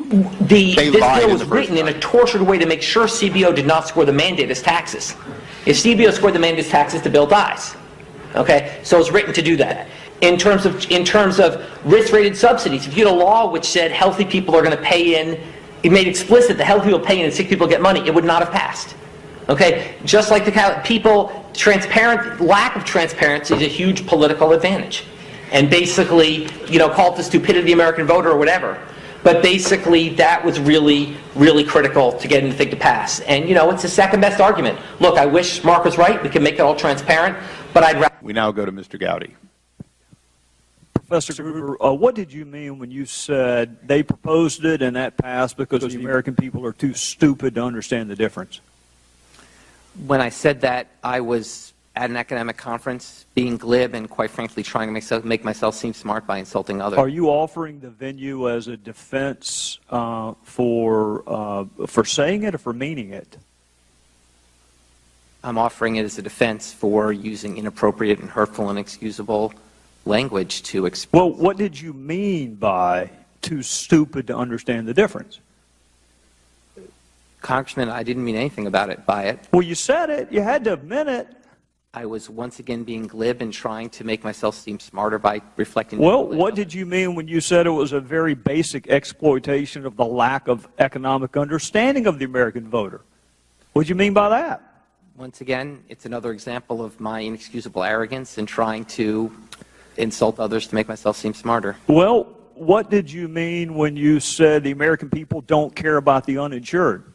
This bill was written in a tortured way to make sure CBO did not score the mandate as taxes. If CBO scored the mandate as taxes, the bill dies. Okay, so it's written to do that. In terms of risk-rated subsidies, if you had a law which said healthy people are going to pay in, it made explicit that healthy people pay in and sick people get money, it would not have passed. Okay, just like lack of transparency is a huge political advantage. And basically, call it the stupidity of the American voter or whatever. But basically, that was really, really critical to getting the thing to pass. And, it's the second best argument. Look, I wish Mark was right. We can make it all transparent. But I'd rather... We now go to Mr. Gowdy. Professor Gruber, what did you mean when you said they proposed it and that passed because the American people are too stupid to understand the difference? When I said that, I was at an academic conference being glib and, quite frankly, trying to make myself seem smart by insulting others. Are you offering the venue as a defense for saying it or for meaning it? I'm offering it as a defense for using inappropriate and hurtful and inexcusable language to express. Well, what did you mean by too stupid to understand the difference? Congressman, I didn't mean anything by it. Well, you said it. You had to admit it. I was once again being glib and trying to make myself seem smarter by reflecting. Well, what did you mean when you said it was a very basic exploitation of the lack of economic understanding of the American voter? What did you mean by that? Once again, it's another example of my inexcusable arrogance in trying to insult others to make myself seem smarter. Well, what did you mean when you said the American people don't care about the uninsured?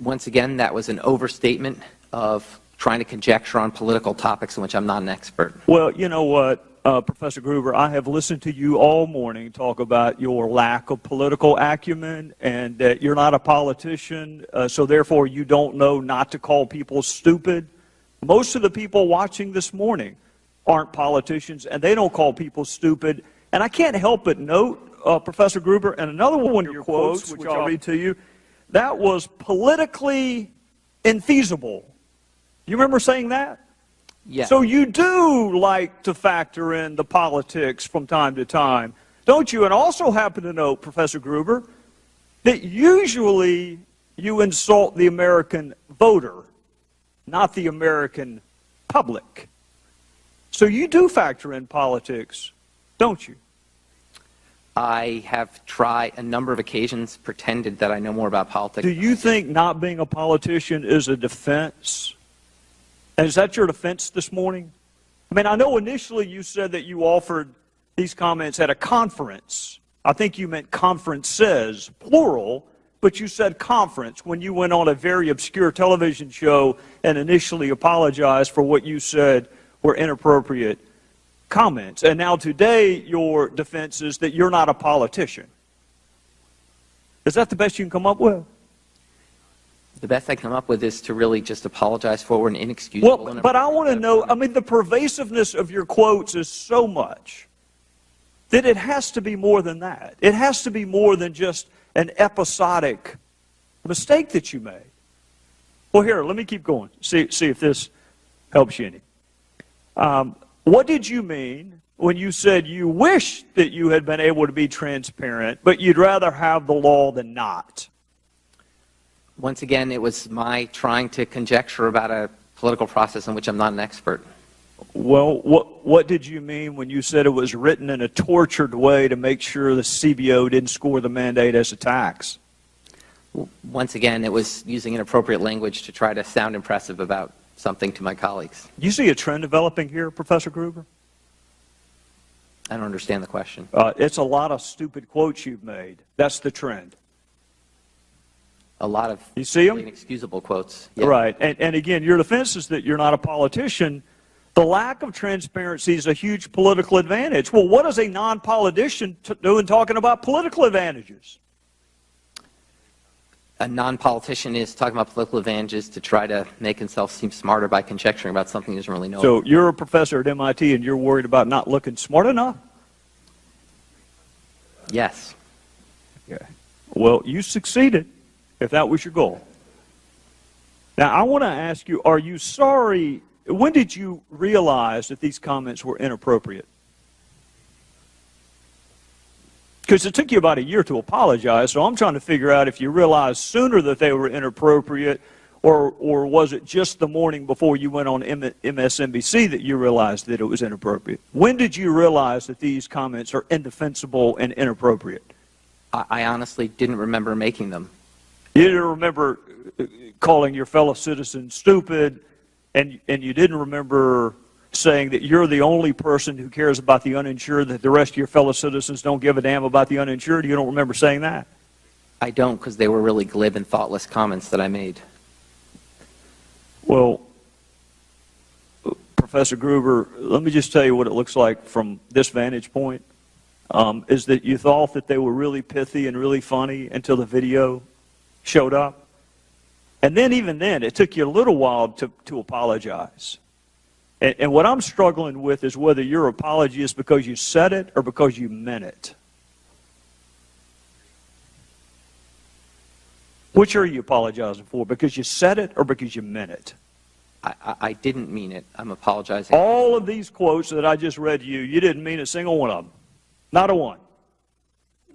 Once again, that was an overstatement of trying to conjecture on political topics in which I'm not an expert. Well, you know what, Professor Gruber, I have listened to you all morning talk about your lack of political acumen and that you're not a politician, so therefore you don't know not to call people stupid. Most of the people watching this morning aren't politicians, and they don't call people stupid. And I can't help but note, Professor Gruber, and another one of your quotes, which I'll read to you, that was politically infeasible. You remember saying that? Yes. So you do like to factor in the politics from time to time, don't you? And also happen to know, Professor Gruber, that usually you insult the American voter, not the American public. So you do factor in politics, don't you? I have tried a number of occasions, pretended that I know more about politics. Do you think not being a politician is a defense? And is that your defense this morning? I mean, I know initially you said that you offered these comments at a conference. I think you meant conferences, plural, but you said conference when you went on a very obscure television show and initially apologized for what you said were inappropriate comments. And now today your defense is that you're not a politician. Is that the best you can come up with? The best I come up with is to really just apologize for an inexcusable. Well, but I want to know, I mean, the pervasiveness of your quotes is so much that it has to be more than that. It has to be more than just an episodic mistake that you made. Well, here, let me keep going. See if this helps you any. What did you mean when you said you wish that you had been able to be transparent, but you'd rather have the law than not? Once again, it was my trying to conjecture about a political process in which I'm not an expert. Well, what did you mean when you said it was written in a tortured way to make sure the CBO didn't score the mandate as a tax? Once again, it was using inappropriate language to try to sound impressive about something to my colleagues. You see a trend developing here, Professor Gruber? I don't understand the question. It's a lot of stupid quotes you've made. That's the trend. A lot of you see them? Inexcusable quotes. Yeah. Right. And again, your defense is that you're not a politician. The lack of transparency is a huge political advantage. Well, what does a non-politician do in talking about political advantages? A non-politician is talking about political advantages to try to make himself seem smarter by conjecturing about something he doesn't really know. So you're a professor at MIT and you're worried about not looking smart enough? Yes. Okay. Well, you succeeded, if that was your goal. Now, I want to ask you, are you sorry, when did you realize that these comments were inappropriate? Because it took you about a year to apologize, so I'm trying to figure out if you realized sooner that they were inappropriate, or was it just the morning before you went on MSNBC that you realized that it was inappropriate? When did you realize that these comments are indefensible and inappropriate? I honestly didn't remember making them. You didn't remember calling your fellow citizens stupid, and you didn't remember saying that you're the only person who cares about the uninsured, that the rest of your fellow citizens don't give a damn about the uninsured? You don't remember saying that? I don't, because they were really glib and thoughtless comments that I made. Well, Professor Gruber, let me just tell you what it looks like from this vantage point, is that you thought that they were really pithy and really funny until the video showed up. And then even then, it took you a little while to apologize. And what I'm struggling with is whether your apology is because you said it or because you meant it. Which are you apologizing for? Because you said it or because you meant it? I didn't mean it. I'm apologizing. All of these quotes that I just read to you, you didn't mean a single one of them. Not a one.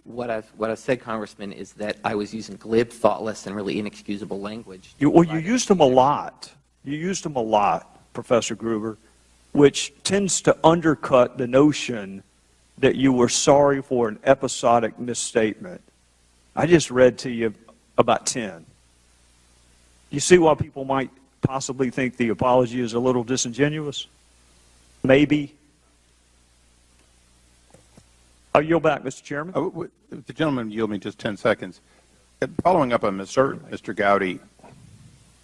What I've said, Congressman, is that I was using glib, thoughtless, and really inexcusable language. You used them a lot. You used them a lot, Professor Gruber, which tends to undercut the notion that you were sorry for an episodic misstatement. I just read to you about 10. You see why people might possibly think the apology is a little disingenuous? Maybe. I'll yield back, Mr. Chairman. The gentleman yield me just 10 seconds. Following up on Mr. Gowdy,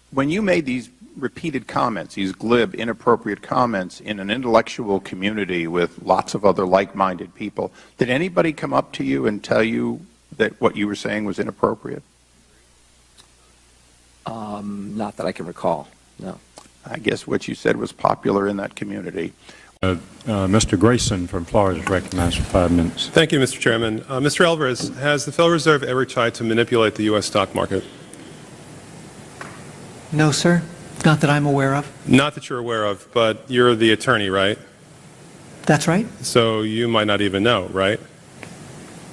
when you made these repeated comments, these glib, inappropriate comments in an intellectual community with lots of other like-minded people, did anybody come up to you and tell you that what you were saying was inappropriate? Not that I can recall, no. I guess what you said was popular in that community. Mr. Grayson from Florida is recognized for 5 minutes. Thank you, Mr. Chairman. Mr. Alvarez, has the Federal Reserve ever tried to manipulate the U.S. stock market? No, sir. Not that I'm aware of. Not that you're aware of, but you're the attorney, right? That's right. So you might not even know, right?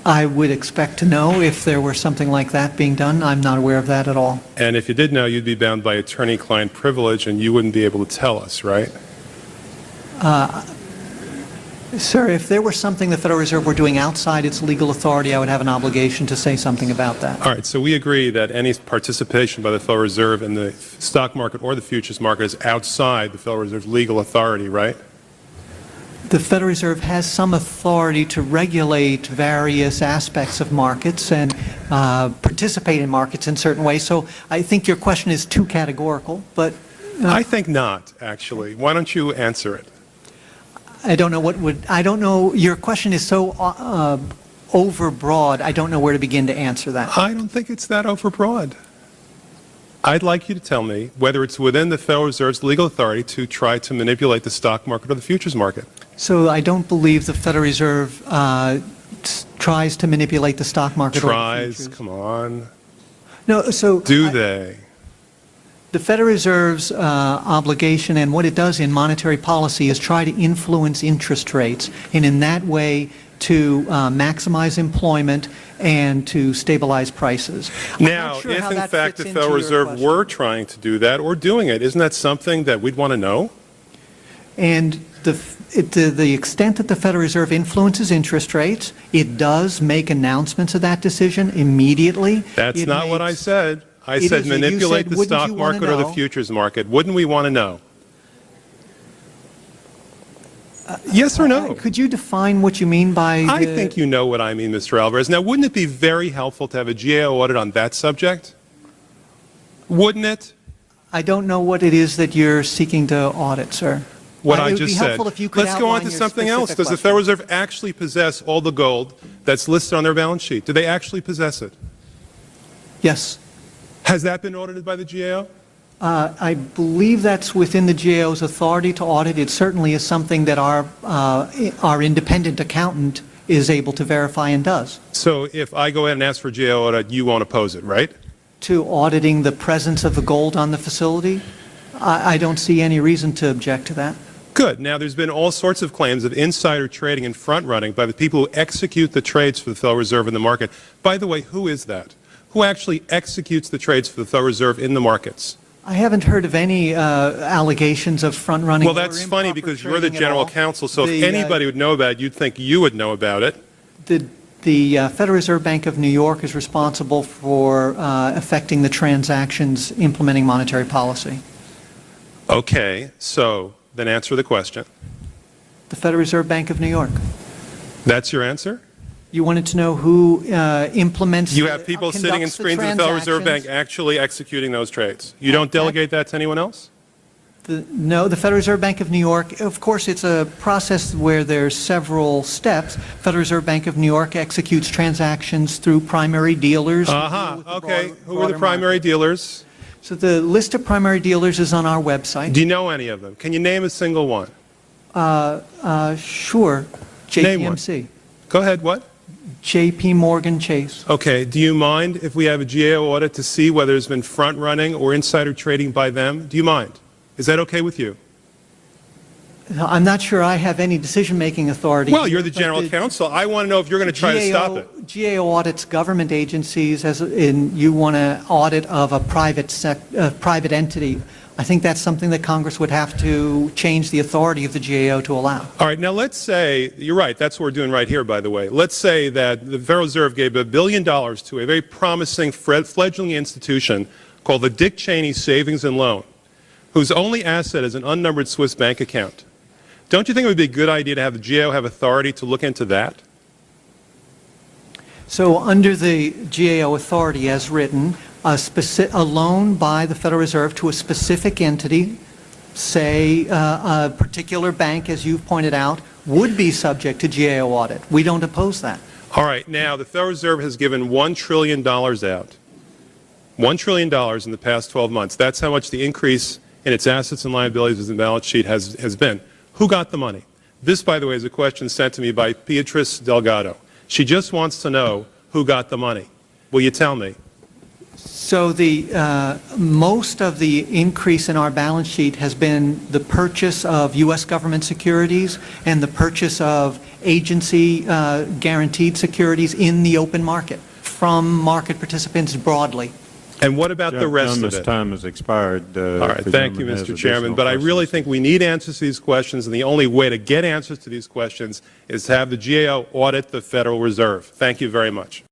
I would expect to know if there were something like that being done. I'm not aware of that at all. And if you did know, you'd be bound by attorney-client privilege, and you wouldn't be able to tell us, right? Sir, if there were something the Federal Reserve were doing outside its legal authority, I would have an obligation to say something about that. All right, so we agree that any participation by the Federal Reserve in the stock market or the futures market is outside the Federal Reserve's legal authority, right? The Federal Reserve has some authority to regulate various aspects of markets and participate in markets in certain ways. So I think your question is too categorical, but... I think not, actually. Why don't you answer it? I don't know what would... I don't know... Your question is so overbroad, I don't know where to begin to answer that. I don't think it's that overbroad. I'd like you to tell me whether it's within the Federal Reserve's legal authority to try to manipulate the stock market or the futures market. So I don't believe the Federal Reserve tries to manipulate the stock market. Tries? Come on. No, so... Do they? The Federal Reserve's obligation and what it does in monetary policy is try to influence interest rates, and in that way to maximize employment and to stabilize prices. Now, if in fact the Federal Reserve were trying to do that or doing it, isn't that something that we'd want to know? And to the extent that the Federal Reserve influences interest rates, it does make announcements of that decision immediately. That's not what I said. I said manipulate the stock market or the futures market. Wouldn't we want to know? Yes or no? Could you define what you mean by... I think you know what I mean, Mr. Alvarez. Now, wouldn't it be very helpful to have a GAO audit on that subject? Wouldn't it? I don't know what it is that you're seeking to audit, sir. What I just said. Let's go on to something else. Does the Federal Reserve actually possess all the gold that's listed on their balance sheet? Do they actually possess it? Yes. Has that been audited by the GAO? I believe that's within the GAO's authority to audit. It certainly is something that our independent accountant is able to verify and does. So if I go ahead and ask for GAO audit, you won't oppose it, right? To auditing the presence of the gold on the facility? I don't see any reason to object to that. Good. Now, there's been all sorts of claims of insider trading and front-running by the people who execute the trades for the Federal Reserve in the market. By the way, who is that? Who actually executes the trades for the Federal Reserve in the markets? I haven't heard of any allegations of front-running. Well, that's funny because you're the general counsel, so if anybody would know about it, you'd think you would know about it. The Federal Reserve Bank of New York is responsible for affecting the transactions implementing monetary policy. Okay, so then answer the question. The Federal Reserve Bank of New York. That's your answer? You wanted to know who implements. You have people sitting in screens at the Federal Reserve Bank actually executing those trades. You don't delegate that to anyone else? No, the Federal Reserve Bank of New York, of course, it's a process where there's several steps. Federal Reserve Bank of New York executes transactions through primary dealers. Okay. Who are the primary dealers? So the list of primary dealers is on our website. Do you know any of them? Can you name a single one? Sure. JPMC. Go ahead, what? JP Morgan Chase. Okay. Do you mind if we have a GAO audit to see whether there's been front-running or insider trading by them? Do you mind? Is that okay with you? I'm not sure I have any decision-making authority. Well, you're the general counsel. I want to know if you're going to try to stop it. GAO audits government agencies, you want an audit of a private entity. I think that's something that Congress would have to change the authority of the GAO to allow. All right. Now, let's say, you're right, that's what we're doing right here, by the way. Let's say that the Federal Reserve gave $1 billion to a very promising fledgling institution called the Dick Cheney Savings and Loan, whose only asset is an unnumbered Swiss bank account. Don't you think it would be a good idea to have the GAO have authority to look into that? So under the GAO authority as written, a loan by the Federal Reserve to a specific entity, say a particular bank, as you've pointed out, would be subject to GAO audit. We don't oppose that. All right. Now, the Federal Reserve has given $1 trillion out. $1 trillion in the past 12 months. That's how much the increase in its assets and liabilities in the balance sheet has been. Who got the money? This, by the way, is a question sent to me by Beatrice Delgado. She just wants to know who got the money. Will you tell me? So most of the increase in our balance sheet has been the purchase of U.S. government securities and the purchase of agency guaranteed securities in the open market from market participants broadly. And what about the rest of it? Gentleman's time has expired. All right, thank you, Mr. Chairman. But I really think we need answers to these questions, and the only way to get answers to these questions is to have the GAO audit the Federal Reserve. Thank you very much.